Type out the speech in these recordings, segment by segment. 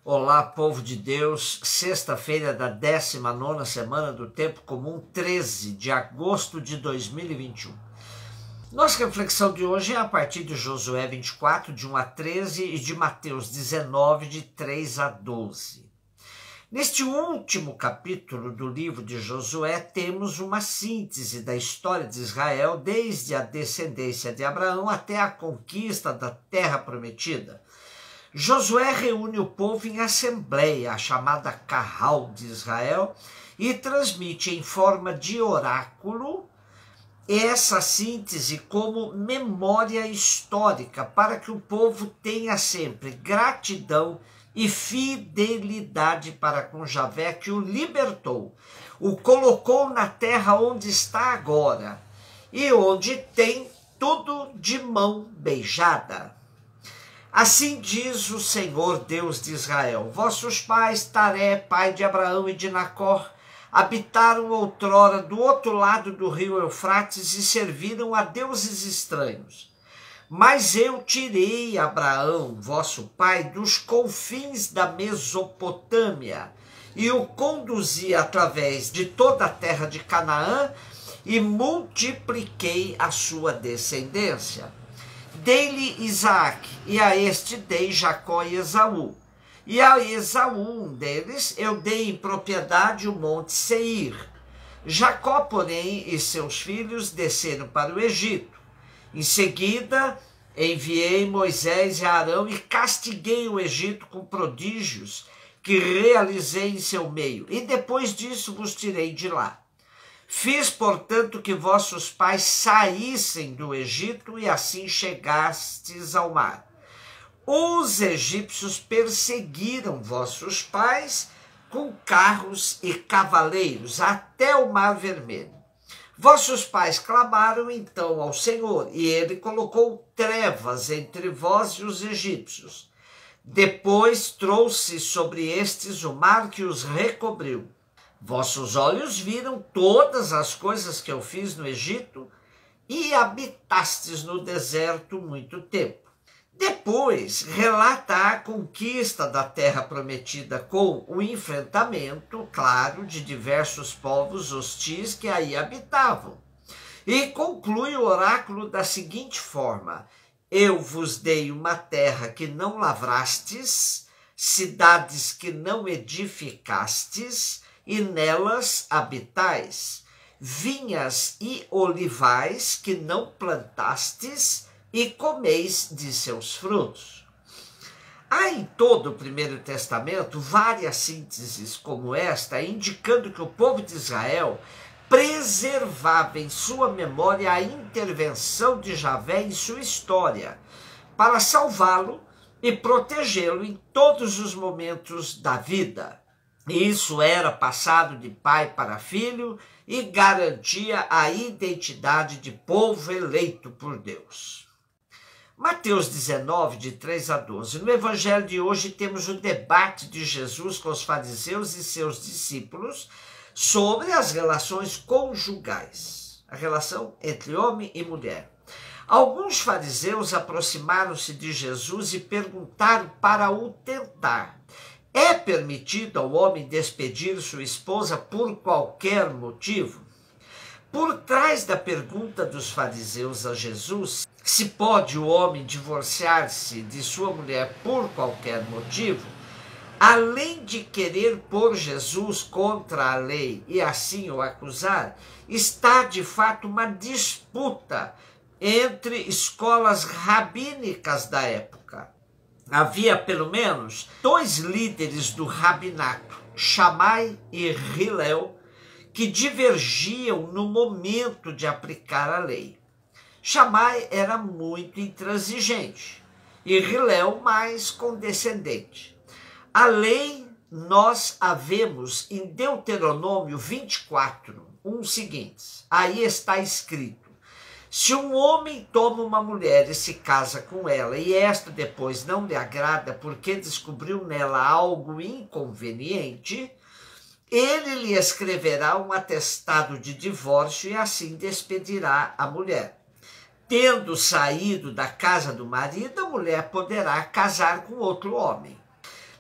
Olá, povo de Deus, sexta-feira da 19ª semana do Tempo Comum, 13 de agosto de 2021. Nossa reflexão de hoje é a partir de Josué 24, de 1 a 13 e de Mateus 19, de 3 a 12. Neste último capítulo do livro de Josué, temos uma síntese da história de Israel desde a descendência de Abraão até a conquista da terra prometida. Josué reúne o povo em assembleia, a chamada Carral de Israel, e transmite em forma de oráculo essa síntese como memória histórica, para que o povo tenha sempre gratidão e fidelidade para com Javé, que o libertou, o colocou na terra onde está agora, e onde tem tudo de mão beijada. Assim diz o Senhor Deus de Israel: vossos pais, Taré, pai de Abraão e de Nacor, habitaram outrora do outro lado do rio Eufrates e serviram a deuses estranhos. Mas eu tirei Abraão, vosso pai, dos confins da Mesopotâmia e o conduzi através de toda a terra de Canaã e multipliquei a sua descendência. Dei-lhe Isaac, e a este dei Jacó e Esaú. E a Esaú, um deles, eu dei em propriedade o monte Seir. Jacó, porém, e seus filhos desceram para o Egito. Em seguida, enviei Moisés e Arão e castiguei o Egito com prodígios que realizei em seu meio. E depois disso vos tirei de lá. Fiz, portanto, que vossos pais saíssem do Egito e assim chegastes ao mar. Os egípcios perseguiram vossos pais com carros e cavaleiros até o Mar Vermelho. Vossos pais clamaram então ao Senhor, e ele colocou trevas entre vós e os egípcios. Depois trouxe sobre estes o mar que os recobriu. Vossos olhos viram todas as coisas que eu fiz no Egito e habitastes no deserto muito tempo. Depois relata a conquista da terra prometida com o enfrentamento, claro, de diversos povos hostis que aí habitavam. E conclui o oráculo da seguinte forma: eu vos dei uma terra que não lavrastes, cidades que não edificastes, e nelas habitais, vinhas e olivais que não plantastes, e comeis de seus frutos. Há em todo o Primeiro Testamento várias sínteses como esta, indicando que o povo de Israel preservava em sua memória a intervenção de Javé em sua história, para salvá-lo e protegê-lo em todos os momentos da vida. Isso era passado de pai para filho e garantia a identidade de povo eleito por Deus. Mateus 19, de 3 a 12. No evangelho de hoje temos o debate de Jesus com os fariseus e seus discípulos sobre as relações conjugais, a relação entre homem e mulher. Alguns fariseus aproximaram-se de Jesus e perguntaram para o tentar: é permitido ao homem despedir sua esposa por qualquer motivo? Por trás da pergunta dos fariseus a Jesus, se pode o homem divorciar-se de sua mulher por qualquer motivo, além de querer pôr Jesus contra a lei e assim o acusar, está de fato uma disputa entre escolas rabínicas da época. Havia pelo menos dois líderes do rabinato, Shammai e Hillel, que divergiam no momento de aplicar a lei. Shammai era muito intransigente e Hillel mais condescendente. A lei nós a vemos em Deuteronômio 24, seguinte. Aí está escrito: se um homem toma uma mulher e se casa com ela, e esta depois não lhe agrada porque descobriu nela algo inconveniente, ele lhe escreverá um atestado de divórcio e assim despedirá a mulher. Tendo saído da casa do marido, a mulher poderá casar com outro homem.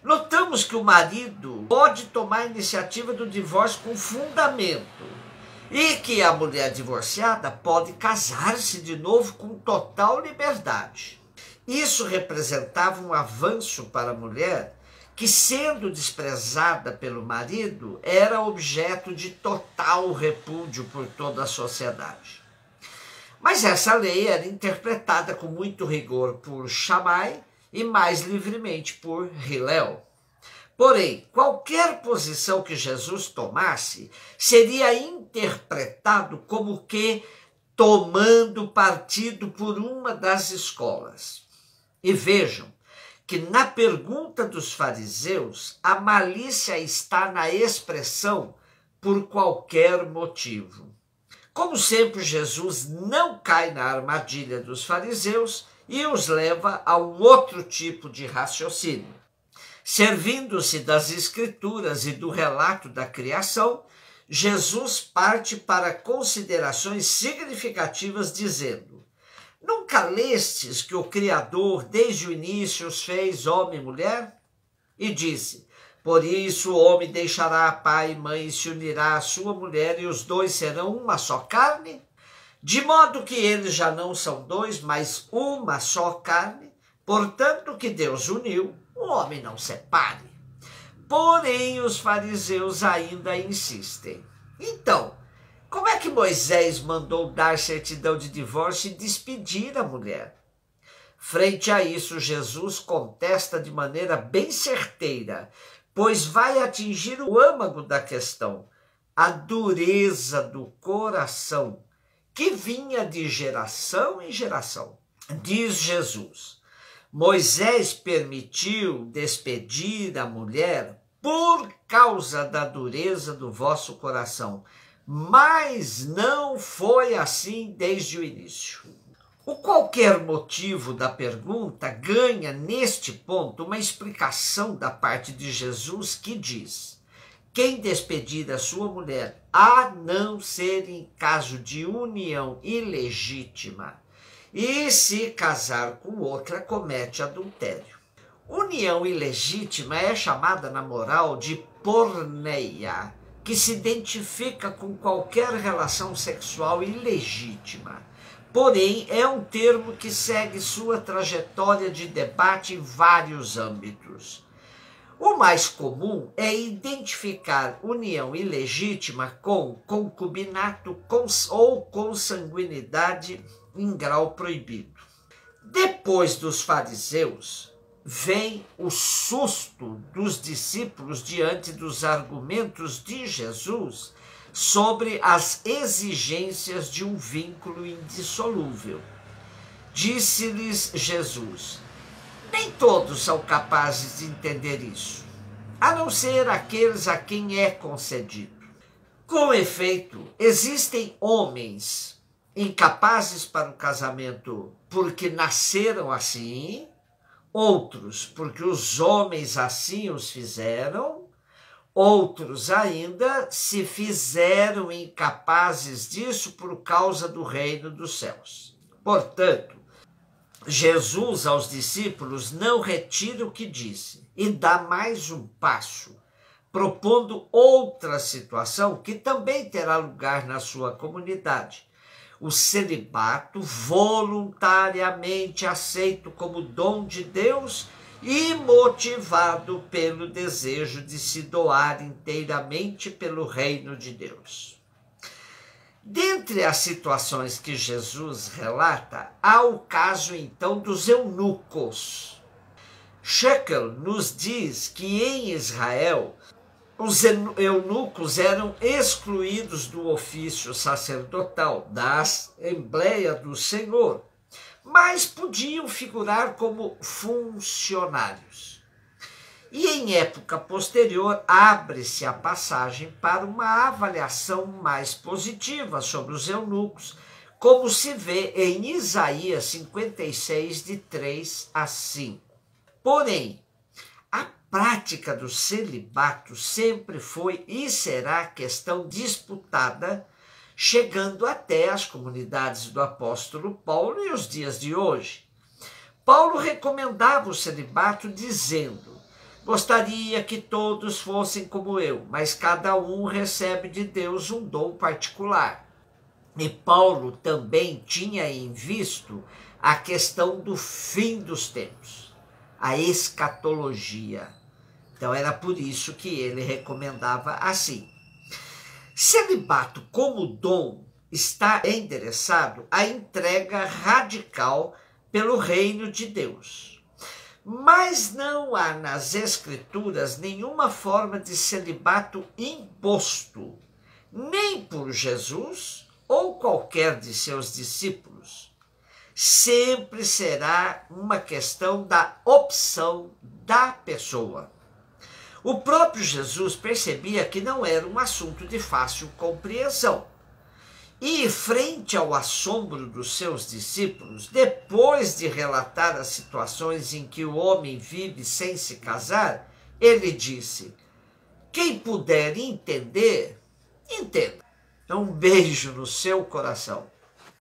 Notamos que o marido pode tomar a iniciativa do divórcio com fundamento e que a mulher divorciada pode casar-se de novo com total liberdade. Isso representava um avanço para a mulher que, sendo desprezada pelo marido, era objeto de total repúdio por toda a sociedade. Mas essa lei era interpretada com muito rigor por Shammai e mais livremente por Hillel. Porém, qualquer posição que Jesus tomasse seria interpretado como que tomando partido por uma das escolas. E vejam que na pergunta dos fariseus, a malícia está na expressão por qualquer motivo. Como sempre, Jesus não cai na armadilha dos fariseus e os leva a um outro tipo de raciocínio. Servindo-se das Escrituras e do relato da criação, Jesus parte para considerações significativas, dizendo: nunca lestes que o Criador desde o início os fez homem e mulher? E disse: por isso o homem deixará pai e mãe e se unirá à sua mulher, e os dois serão uma só carne? De modo que eles já não são dois, mas uma só carne. Portanto, o que Deus uniu, o homem não separe. Porém, os fariseus ainda insistem. Então, como é que Moisés mandou dar certidão de divórcio e despedir a mulher? Frente a isso, Jesus contesta de maneira bem certeira, pois vai atingir o âmago da questão, a dureza do coração, que vinha de geração em geração. Diz Jesus: Moisés permitiu despedir a mulher por causa da dureza do vosso coração, mas não foi assim desde o início. O qualquer motivo da pergunta ganha neste ponto uma explicação da parte de Jesus que diz: quem despedir a sua mulher, a não ser em caso de união ilegítima, e se casar com outra, comete adultério. União ilegítima é chamada na moral de porneia, que se identifica com qualquer relação sexual ilegítima. Porém, é um termo que segue sua trajetória de debate em vários âmbitos. O mais comum é identificar união ilegítima com concubinato ou consanguinidade em grau proibido. Depois dos fariseus, vem o susto dos discípulos diante dos argumentos de Jesus sobre as exigências de um vínculo indissolúvel. Disse-lhes Jesus: nem todos são capazes de entender isso, a não ser aqueles a quem é concedido. Com efeito, existem homens incapazes para o casamento porque nasceram assim, outros porque os homens assim os fizeram, outros ainda se fizeram incapazes disso por causa do reino dos céus. Portanto, Jesus aos discípulos não retira o que disse e dá mais um passo, propondo outra situação que também terá lugar na sua comunidade: o celibato voluntariamente aceito como dom de Deus e motivado pelo desejo de se doar inteiramente pelo reino de Deus. Dentre as situações que Jesus relata, há o caso então dos eunucos. Shekel nos diz que em Israel os eunucos eram excluídos do ofício sacerdotal, da Assembleia do Senhor, mas podiam figurar como funcionários. E em época posterior, abre-se a passagem para uma avaliação mais positiva sobre os eunucos, como se vê em Isaías 56, de 3 a 5. Porém, a prática do celibato sempre foi e será questão disputada, chegando até as comunidades do apóstolo Paulo e os dias de hoje. Paulo recomendava o celibato dizendo: Gostaria que todos fossem como eu, mas cada um recebe de Deus um dom particular. E Paulo também tinha em visto a questão do fim dos tempos, a escatologia. Então era por isso que ele recomendava assim. Celibato como dom está endereçado à entrega radical pelo reino de Deus. Mas não há nas Escrituras nenhuma forma de celibato imposto, nem por Jesus ou qualquer de seus discípulos. Sempre será uma questão da opção da pessoa. O próprio Jesus percebia que não era um assunto de fácil compreensão. E, frente ao assombro dos seus discípulos, depois de relatar as situações em que o homem vive sem se casar, ele disse: quem puder entender, entenda. Um beijo no seu coração.